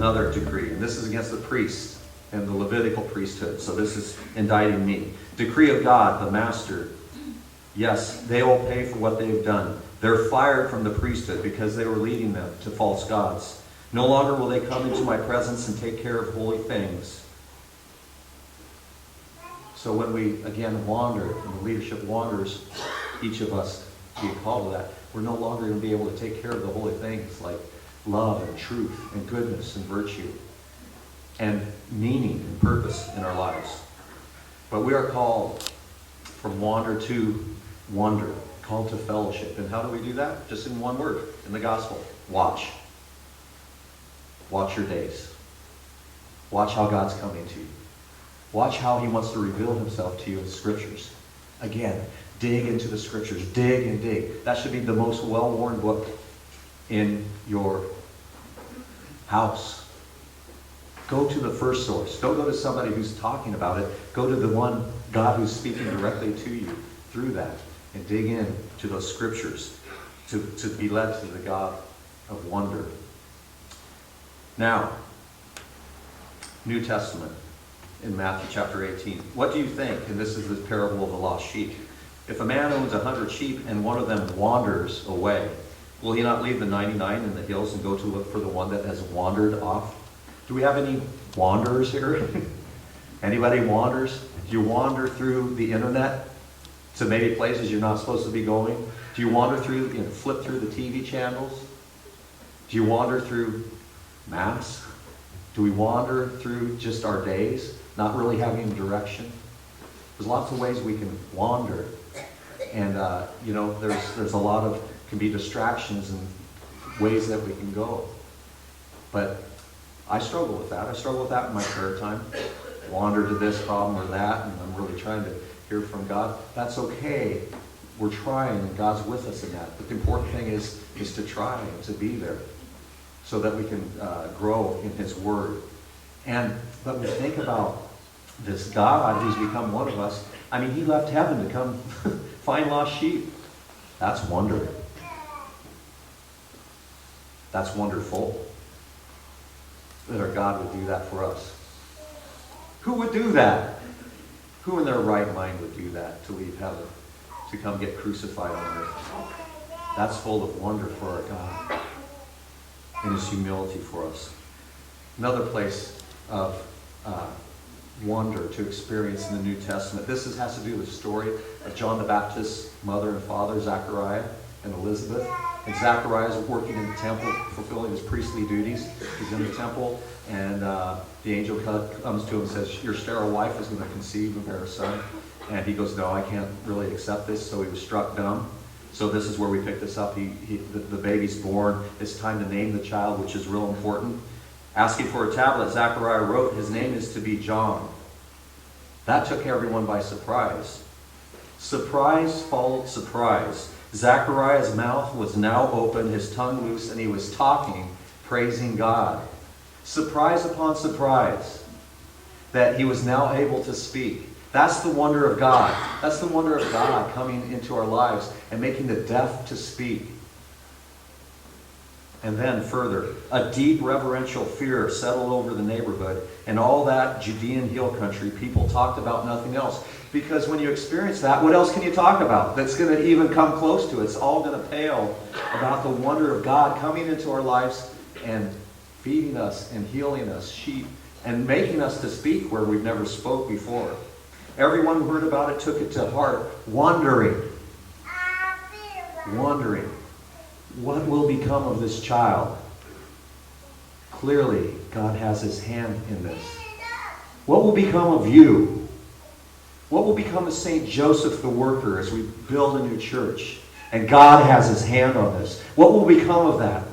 another decree, and this is against the priests and the Levitical priesthood. So this is indicting me. Decree of God, the master. Yes, they will pay for what they've done. They're fired from the priesthood because they were leading them to false gods. No longer will they come into my presence and take care of holy things. So when we, again, wander, and the leadership wanders, each of us being called to that, we're no longer going to be able to take care of the holy things like love and truth and goodness and virtue and meaning and purpose in our lives. But we are called from wander to wonder, called to fellowship. And how do we do that? Just in one word, in the gospel. Watch. Watch your days. Watch how God's coming to you. Watch how he wants to reveal himself to you in the scriptures. Again, dig into the scriptures. Dig and dig. That should be the most well-worn book in your house. Go to the first source. Don't go to somebody who's talking about it. Go to the one, God, who's speaking directly to you through that. And dig in to those scriptures to be led to the God of wonder. Now, New Testament in Matthew chapter 18. What do you think? And this is the parable of the lost sheep. If a man owns 100 sheep and one of them wanders away, will he not leave the 99 in the hills and go to look for the one that has wandered off? Do we have any wanderers here? Anybody wanders? Do you wander through the internet to maybe places you're not supposed to be going? Do you wander through, flip through the TV channels? Do you wander through maps? Do we wander through just our days, not really having direction? There's lots of ways we can wander. And, there's a lot of, can be distractions and ways that we can go. But I struggle with that. I struggle with that in my prayer time. Wander to this problem or that, and I'm really trying to hear from God. That's okay. We're trying, and God's with us in that. But the important thing is to try and to be there so that we can grow in his word. But we think about this God who's become one of us. I mean, he left heaven to come find lost sheep. That's wonder. That's wonderful that our God would do that for us. Who would do that? Who in their right mind would do that, to leave heaven, to come get crucified on earth? That's full of wonder for our God and his humility for us. Another place of wonder to experience in the New Testament. This has to do with the story of John the Baptist's mother and father, Zechariah and Elizabeth. And Zechariah is working in the temple, fulfilling his priestly duties. He's in the temple, and the angel comes to him and says, your sterile wife is going to conceive and bear a son. And he goes, no, I can't really accept this. So he was struck dumb. So this is where we pick this up. The baby's born. It's time to name the child, which is real important. Asking for a tablet, Zechariah wrote, his name is to be John. That took everyone by surprise. Surprise followed surprise. Zechariah's mouth was now open, his tongue loose, and he was talking, praising God. Surprise upon surprise that he was now able to speak. That's the wonder of God. That's the wonder of God coming into our lives and making the deaf to speak. And then further, a deep reverential fear settled over the neighborhood, and all that Judean hill country, people talked about nothing else. Because when you experience that, what else can you talk about that's going to even come close to it? It's all going to pale about the wonder of God coming into our lives and feeding us and healing us, sheep, and making us to speak where we've never spoke before. Everyone who heard about it took it to heart, wondering, what will become of this child? Clearly, God has his hand in this. What will become of you? What will become of St. Joseph the worker as we build a new church? And God has his hand on this. What will become of that?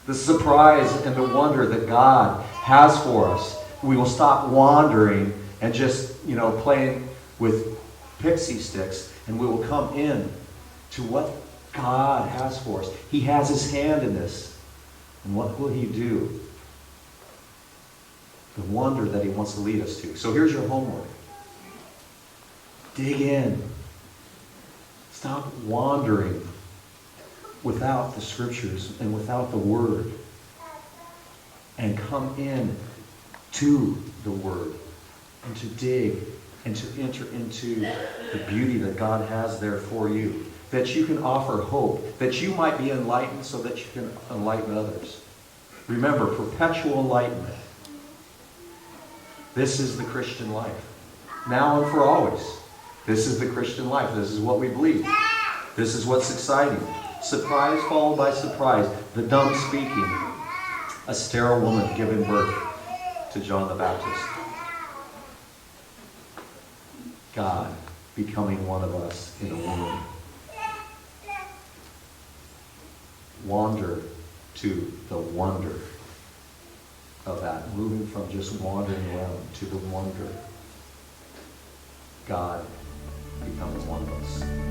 The surprise and the wonder that God has for us. We will stop wandering and just, playing with pixie sticks, and we will come in to what God has for us. He has his hand in this. And what will he do? The wonder that he wants to lead us to. So here's your homework. Dig in. Stop wandering without the scriptures and without the word. and come in to the Word and to dig and to enter into the beauty that God has there for you. That you can offer hope, that you might be enlightened so that you can enlighten others. Remember, perpetual enlightenment. This is the Christian life. Now and for always. This is the Christian life. This is what we believe. This is what's exciting. Surprise followed by surprise. The dumb speaking. A sterile woman giving birth to John the Baptist. God becoming one of us in a womb. Wander to the wonder of that. Moving from just wandering around to the wonder. God becoming one of us.